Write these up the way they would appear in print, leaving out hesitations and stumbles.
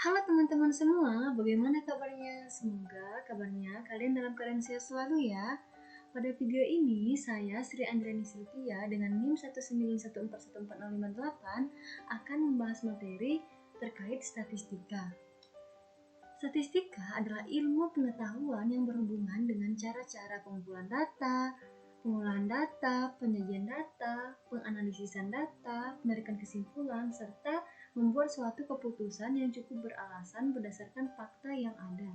Halo teman-teman semua, bagaimana kabarnya? Semoga kabarnya kalian dalam keadaan sehat selalu ya. Pada video ini, saya Sri Andrani Sylvia dengan NIM 191414058 akan membahas materi terkait statistika. Statistika adalah ilmu pengetahuan yang berhubungan dengan cara-cara pengumpulan data, pengolahan data, penyajian data, penganalisisan data, penarikan kesimpulan, serta membuat suatu keputusan yang cukup beralasan berdasarkan fakta yang ada.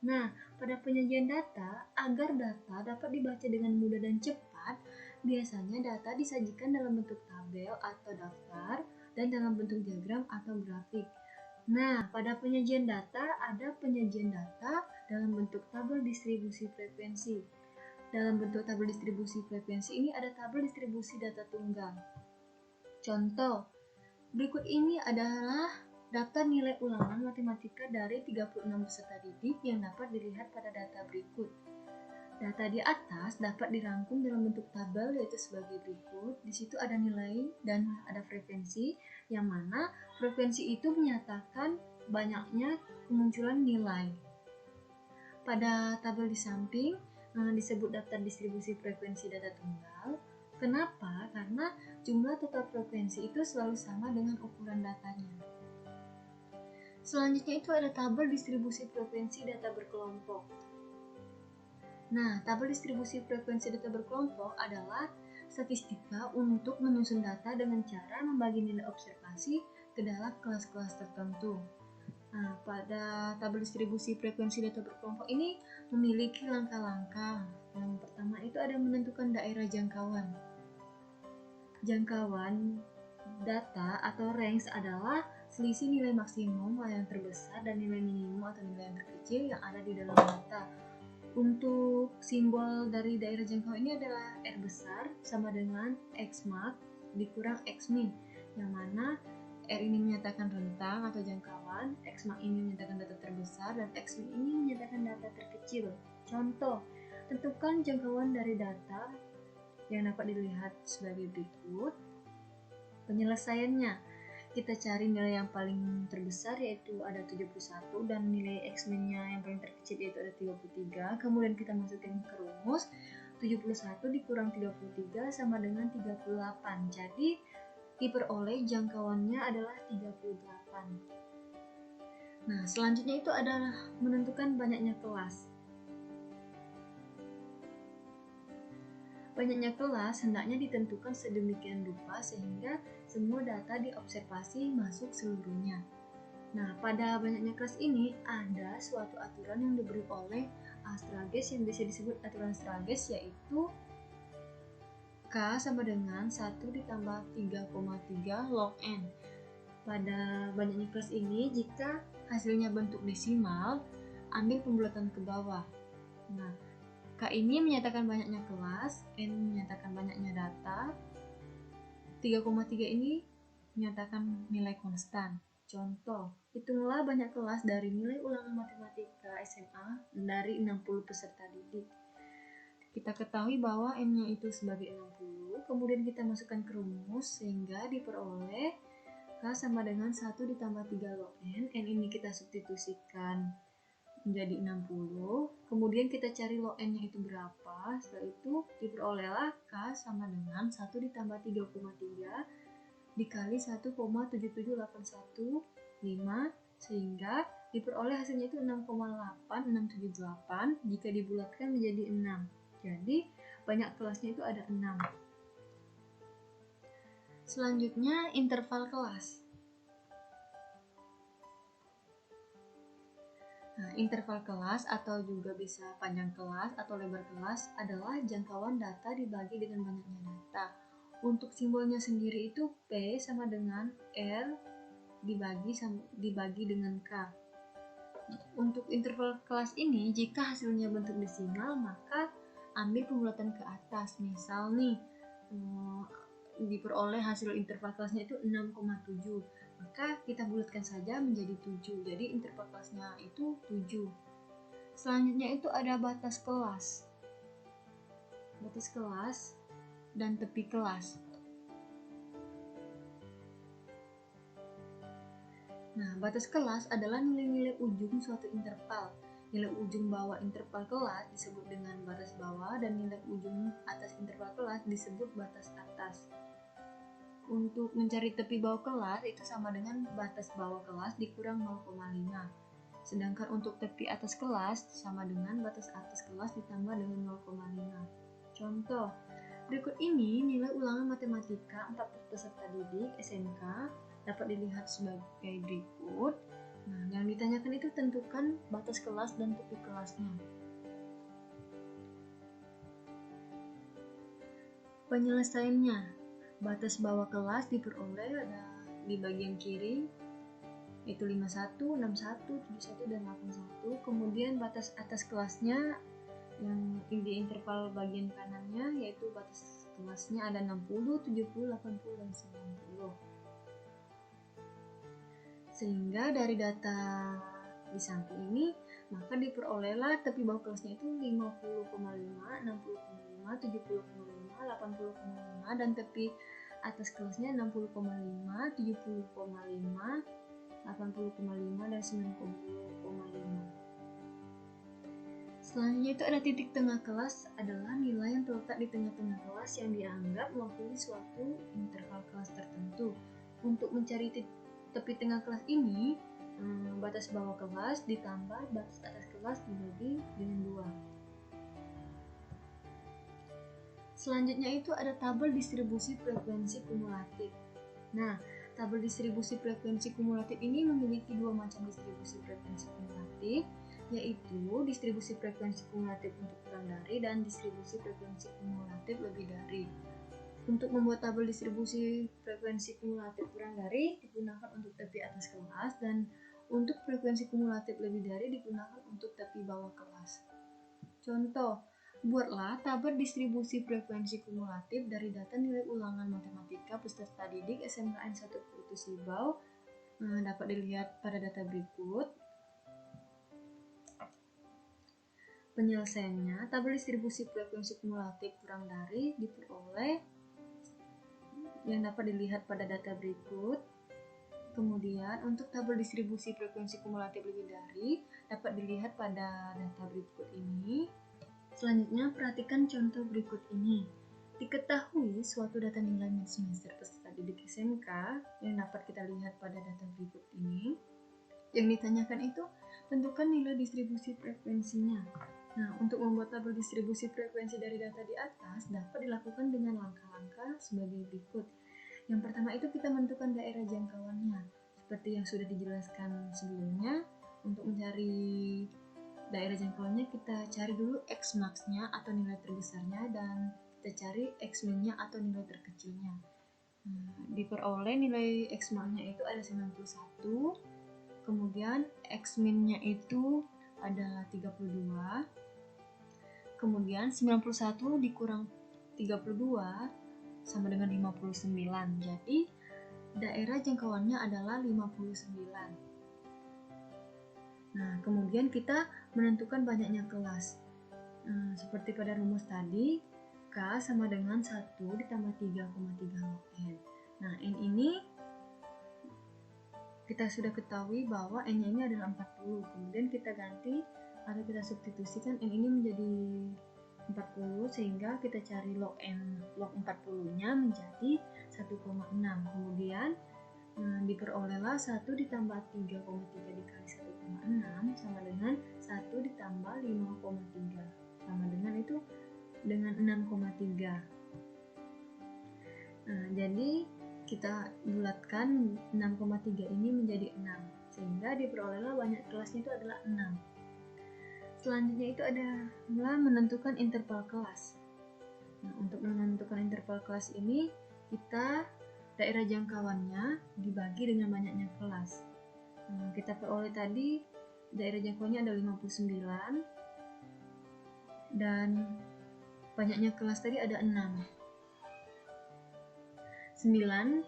Nah, pada penyajian data, agar data dapat dibaca dengan mudah dan cepat, biasanya data disajikan dalam bentuk tabel atau daftar dan dalam bentuk diagram atau grafik. Nah, pada penyajian data, ada penyajian data dalam bentuk tabel distribusi frekuensi. Dalam bentuk tabel distribusi frekuensi ini ada tabel distribusi data tunggal. Contoh, berikut ini adalah daftar nilai ulangan matematika dari 36 peserta didik yang dapat dilihat pada data berikut. Data di atas dapat dirangkum dalam bentuk tabel yaitu sebagai berikut. Di situ ada nilai dan ada frekuensi, yang mana frekuensi itu menyatakan banyaknya kemunculan nilai. Pada tabel di samping disebut daftar distribusi frekuensi data tunggal. Kenapa? Karena jumlah total frekuensi itu selalu sama dengan ukuran datanya. Selanjutnya itu ada tabel distribusi frekuensi data berkelompok. Nah, tabel distribusi frekuensi data berkelompok adalah statistika untuk menyusun data dengan cara membagi nilai observasi ke dalam kelas-kelas tertentu. Nah, pada tabel distribusi frekuensi data berkelompok ini memiliki langkah-langkah. Yang pertama itu ada menentukan daerah jangkauan. Jangkauan data atau range adalah selisih nilai maksimum yang terbesar dan nilai minimum atau nilai yang terkecil yang ada di dalam data. Untuk simbol dari daerah jangkauan ini adalah R besar sama dengan X max dikurang X min, yang mana R ini menyatakan rentang atau jangkauan, X max ini menyatakan data terbesar, dan X min ini menyatakan data terkecil. Contoh, tentukan jangkauan dari data yang dapat dilihat sebagai berikut. Penyelesaiannya, kita cari nilai yang paling terbesar yaitu ada 71 dan nilai X min-nya yang paling terkecil yaitu ada 33. Kemudian kita masukkan ke rumus 71 dikurang 33 sama dengan 38. Jadi diperoleh jangkauannya adalah 38. Nah, selanjutnya itu adalah menentukan banyaknya kelas. Banyaknya kelas hendaknya ditentukan sedemikian rupa sehingga semua data diobservasi masuk seluruhnya. Nah, pada banyaknya kelas ini ada suatu aturan yang diberi oleh Astrages yang bisa disebut aturan Astrages, yaitu K sama dengan 1 ditambah 3,3 log N. Pada banyaknya kelas ini, jika hasilnya bentuk desimal, ambil pembulatan ke bawah. Nah, K ini menyatakan banyaknya kelas, N menyatakan banyaknya data, 3,3 ini menyatakan nilai konstan. Contoh, hitunglah banyak kelas dari nilai ulangan matematika SMA dari 60 peserta didik. Kita ketahui bahwa N-nya itu sebagai 60, kemudian kita masukkan ke rumus sehingga diperoleh K sama dengan 1 ditambah 3 log N. N ini kita substitusikan menjadi 60, kemudian kita cari log N-nya itu berapa. Setelah itu diperolehlah K sama dengan 1 ditambah 3,3 dikali 1,77815, sehingga diperoleh hasilnya itu 6,8678 jika dibulatkan menjadi 6. Jadi banyak kelasnya itu ada 6. Selanjutnya interval kelas. Nah, interval kelas atau juga bisa panjang kelas atau lebar kelas adalah jangkauan data dibagi dengan banyaknya data. Untuk simbolnya sendiri itu P sama dengan R dibagi dengan K. Untuk interval kelas ini, jika hasilnya bentuk desimal, maka ambil pembulatan ke atas. Misal nih, diperoleh hasil interval kelasnya itu 6,7. Maka kita bulatkan saja menjadi 7. Jadi interval kelasnya itu 7. Selanjutnya itu ada batas kelas. Batas kelas dan tepi kelas. Nah, batas kelas adalah nilai-nilai ujung suatu interval. Nilai ujung bawah interval kelas disebut dengan batas bawah dan nilai ujung atas interval kelas disebut batas atas. Untuk mencari tepi bawah kelas itu sama dengan batas bawah kelas dikurang 0,5. Sedangkan untuk tepi atas kelas sama dengan batas atas kelas ditambah dengan 0,5. Contoh, berikut ini nilai ulangan matematika 4 peserta didik SMK dapat dilihat sebagai berikut. Nah, yang ditanyakan itu tentukan batas kelas dan tepi kelasnya. Penyelesaiannya, batas bawah kelas diperoleh ada di bagian kiri, yaitu 51, 61, 71, dan 81. Kemudian batas atas kelasnya yang di interval bagian kanannya, yaitu batas kelasnya ada 60, 70, 80, dan 90. Sehingga dari data di samping ini, maka diperolehlah tepi bawah kelasnya itu 50,5, 60,5, 70,5, 80,5, dan tepi atas kelasnya 60,5, 70,5, 80,5, dan 90,5. Selanjutnya itu ada titik tengah kelas, adalah nilai yang terletak di tengah-tengah kelas yang dianggap mewakili suatu interval kelas tertentu. Untuk mencari tepi tengah kelas ini, batas bawah kelas ditambah batas atas kelas dibagi dengan 2. Selanjutnya itu ada tabel distribusi frekuensi kumulatif. Nah, tabel distribusi frekuensi kumulatif ini memiliki dua macam distribusi frekuensi kumulatif, yaitu distribusi frekuensi kumulatif untuk kurang dari dan distribusi frekuensi kumulatif lebih dari. Untuk membuat tabel distribusi frekuensi kumulatif kurang dari digunakan untuk tepi atas kelas, dan untuk frekuensi kumulatif lebih dari digunakan untuk tepi bawah kelas. Contoh, buatlah tabel distribusi frekuensi kumulatif dari data nilai ulangan matematika peserta didik SMKN 1 Putu Sibau. Dapat dilihat pada data berikut. Penyelesaiannya, tabel distribusi frekuensi kumulatif kurang dari diperoleh yang dapat dilihat pada data berikut. Kemudian untuk tabel distribusi frekuensi kumulatif lebih dari dapat dilihat pada data berikut ini. Selanjutnya, perhatikan contoh berikut ini. Diketahui suatu data nilai mid semester peserta didik SMK yang dapat kita lihat pada data berikut ini. Yang ditanyakan itu, tentukan nilai distribusi frekuensinya. Nah, untuk membuat tabel distribusi frekuensi dari data di atas dapat dilakukan dengan langkah-langkah sebagai berikut. Yang pertama itu kita menentukan daerah jangkauannya. Seperti yang sudah dijelaskan sebelumnya, untuk mencari daerah jangkauannya kita cari dulu X max-nya atau nilai terbesarnya, dan kita cari X min-nya atau nilai terkecilnya. Diperoleh nilai X max-nya itu ada 91, kemudian X min-nya itu adalah 32, kemudian 91 dikurang 32 sama dengan 59. Jadi daerah jangkauannya adalah 59. Nah, kemudian kita menentukan banyaknya kelas. Seperti pada rumus tadi, K sama dengan 1 ditambah 3,3 log N. Nah, N ini kita sudah ketahui bahwa N-nya ini adalah 40. Kemudian kita ganti atau kita substitusikan N ini menjadi 40, sehingga kita cari log N, log 40-nya menjadi 1,6. Kemudian diperolehlah 1 ditambah 3,3 dikali 1,6 sama dengan 1 ditambah 5,3 sama dengan itu dengan 6,3. Jadi kita bulatkan 6,3 ini menjadi 6, sehingga diperolehlah banyak kelasnya itu adalah 6. Selanjutnya itu adalah menentukan interval kelas. Nah, untuk menentukan interval kelas ini, kita daerah jangkauannya dibagi dengan banyaknya kelas. Kita peroleh tadi daerah jangkauannya ada 59 dan banyaknya kelas tadi ada 6. 59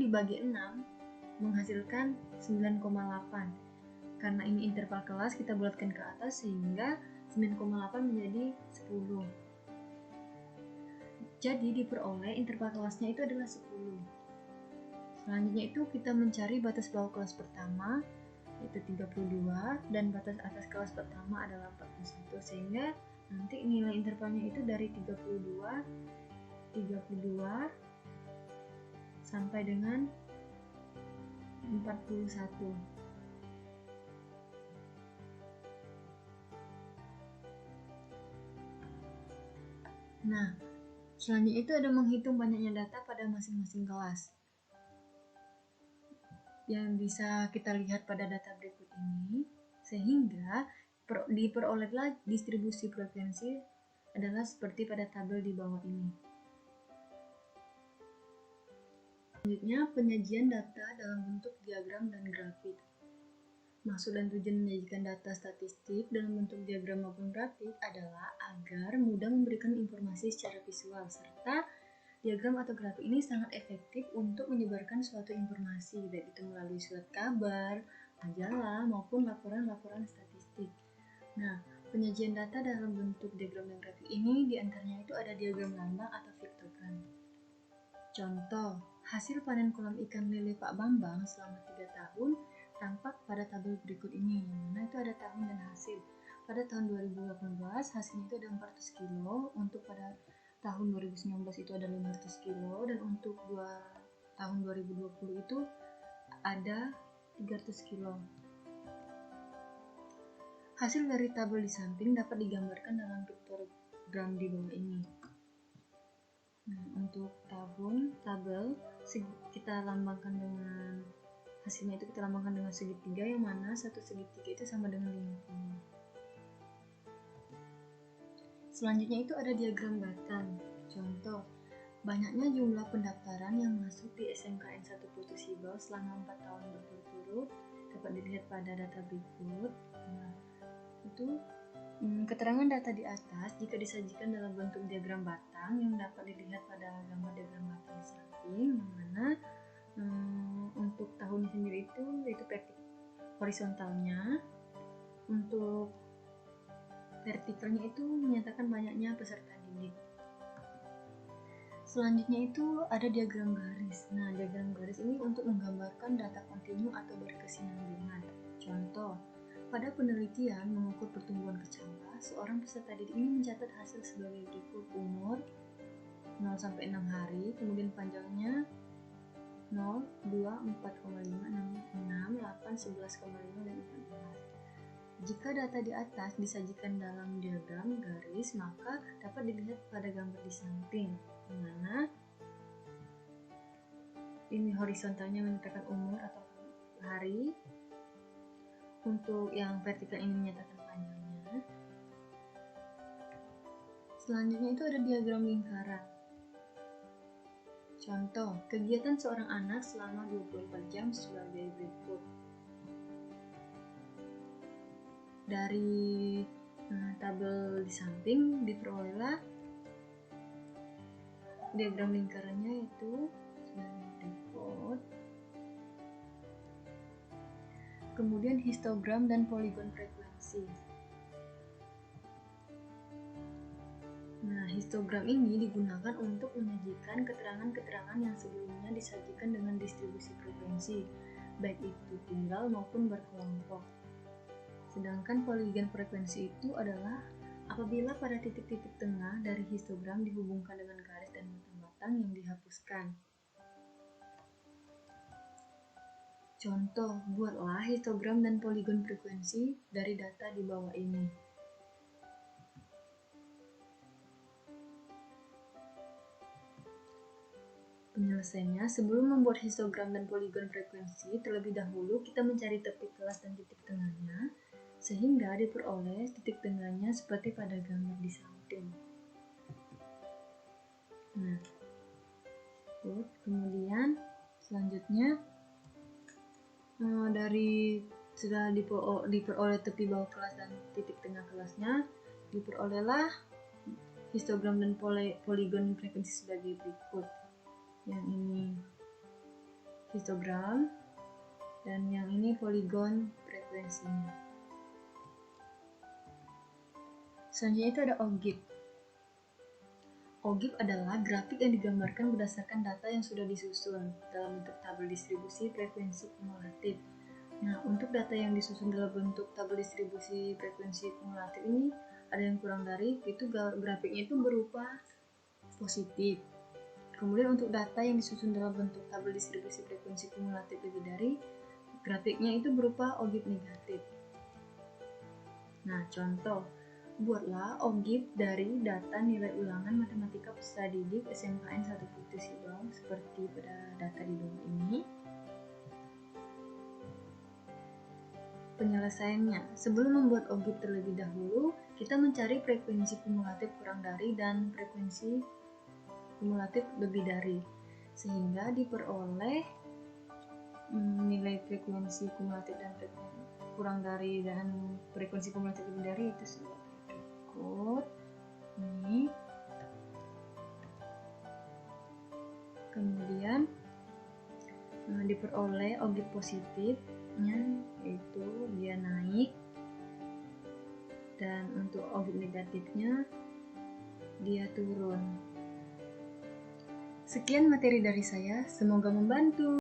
dibagi 6 menghasilkan 9,8. Karena ini interval kelas, kita bulatkan ke atas sehingga 9,8 menjadi 10. Jadi diperoleh interval kelasnya itu adalah 10. Selanjutnya itu kita mencari batas bawah kelas pertama yaitu 32 dan batas atas kelas pertama adalah 41, sehingga nanti nilai intervalnya itu dari 32 sampai dengan 41. Nah, selanjutnya itu ada menghitung banyaknya data pada masing-masing kelas. Yang bisa kita lihat pada data berikut ini, sehingga diperolehlah distribusi frekuensi adalah seperti pada tabel di bawah ini. Selanjutnya, penyajian data dalam bentuk diagram dan grafik. Maksud dan tujuan menyajikan data statistik dalam bentuk diagram maupun grafik adalah agar mudah memberikan informasi secara visual, serta diagram atau grafik ini sangat efektif untuk menyebarkan suatu informasi, baik itu melalui surat kabar, majalah, maupun laporan-laporan statistik. Nah, penyajian data dalam bentuk diagram dan grafik ini diantaranya itu ada diagram lambang atau piktogram. Contoh, hasil panen kolam ikan lele Pak Bambang selama 3 tahun tampak pada tabel berikut ini, yang mana itu ada tahun dan hasil. Pada tahun 2018 hasilnya itu ada 400 kilo, untuk pada tahun 2019 itu ada 500 kilo, dan untuk tahun 2020 itu ada 300 kilo. Hasil dari tabel di samping dapat digambarkan dalam piktogram di bawah ini. Nah, untuk tabel kita lambangkan dengan hasilnya itu kita lambangkan dengan segitiga, yang mana satu segitiga itu sama dengan 50. Selanjutnya itu ada diagram batang. Contoh, banyaknya jumlah pendaftaran yang masuk di SMKN 1 Putu Sibau selama 4 tahun berturut-turut dapat dilihat pada data berikut. Nah, itu keterangan data di atas jika disajikan dalam bentuk diagram batang yang dapat dilihat pada gambar diagram batang di samping, yang mana untuk tahun sendiri itu yaitu horizontalnya, untuk vertikalnya itu menyatakan banyaknya peserta didik. Selanjutnya itu ada diagram garis. Nah, diagram garis ini untuk menggambarkan data kontinu atau berkesinambungan. Contoh, pada penelitian mengukur pertumbuhan kecambah, seorang peserta didik ini mencatat hasil sebagai berikut: umur 0 sampai 6 hari, kemudian panjangnya 0, 2, 4,5, 6, 8, 11,5, dan 14. Jika data di atas disajikan dalam diagram garis, maka dapat dilihat pada gambar di samping, di mana ini horizontalnya menyatakan umur atau hari, untuk yang vertikal ini menyatakan panjangnya. Selanjutnya itu ada diagram lingkaran. Contoh, kegiatan seorang anak selama 24 jam sebagai berikut. Dari tabel di samping diperolehlah diagram lingkarannya itu sebagai berikut. Kemudian histogram dan poligon frekuensi. Nah, histogram ini digunakan untuk menyajikan keterangan-keterangan yang sebelumnya disajikan dengan distribusi frekuensi, baik itu tunggal maupun berkelompok. Sedangkan poligon frekuensi itu adalah apabila pada titik-titik tengah dari histogram dihubungkan dengan garis dan batang-batang yang dihapuskan. Contoh, buatlah histogram dan poligon frekuensi dari data di bawah ini. Penyelesaiannya, sebelum membuat histogram dan poligon frekuensi, terlebih dahulu kita mencari tepi kelas dan titik tengahnya, sehingga diperoleh titik tengahnya seperti pada gambar di samping. Nah, kemudian selanjutnya dari sudah diperoleh tepi bawah kelas dan titik tengah kelasnya, diperolehlah histogram dan poligon frekuensi sebagai berikut. Yang ini histogram dan yang ini poligon frekuensinya. Selanjutnya itu ada objek. OGIF adalah grafik yang digambarkan berdasarkan data yang sudah disusun dalam bentuk tabel distribusi frekuensi kumulatif. Nah, untuk data yang disusun dalam bentuk tabel distribusi frekuensi kumulatif ini ada yang kurang dari, itu grafiknya itu berupa positif. Kemudian untuk data yang disusun dalam bentuk tabel distribusi frekuensi kumulatif lebih dari, grafiknya itu berupa OGIF negatif. Nah, contoh, buatlah OGIF dari data nilai ulangan matematika peserta didik SMKN 1 Putu Sidong seperti pada data di bawah ini. Penyelesaiannya, sebelum membuat OGIF terlebih dahulu, kita mencari frekuensi kumulatif kurang dari dan frekuensi kumulatif lebih dari, sehingga diperoleh nilai frekuensi kumulatif dan kurang dari dan frekuensi kumulatif lebih dari itu sebagai berikut. Ini kemudian diperoleh OGIF positifnya, yaitu dia naik, dan untuk OGIF negatifnya dia turun. Sekian materi dari saya, semoga membantu.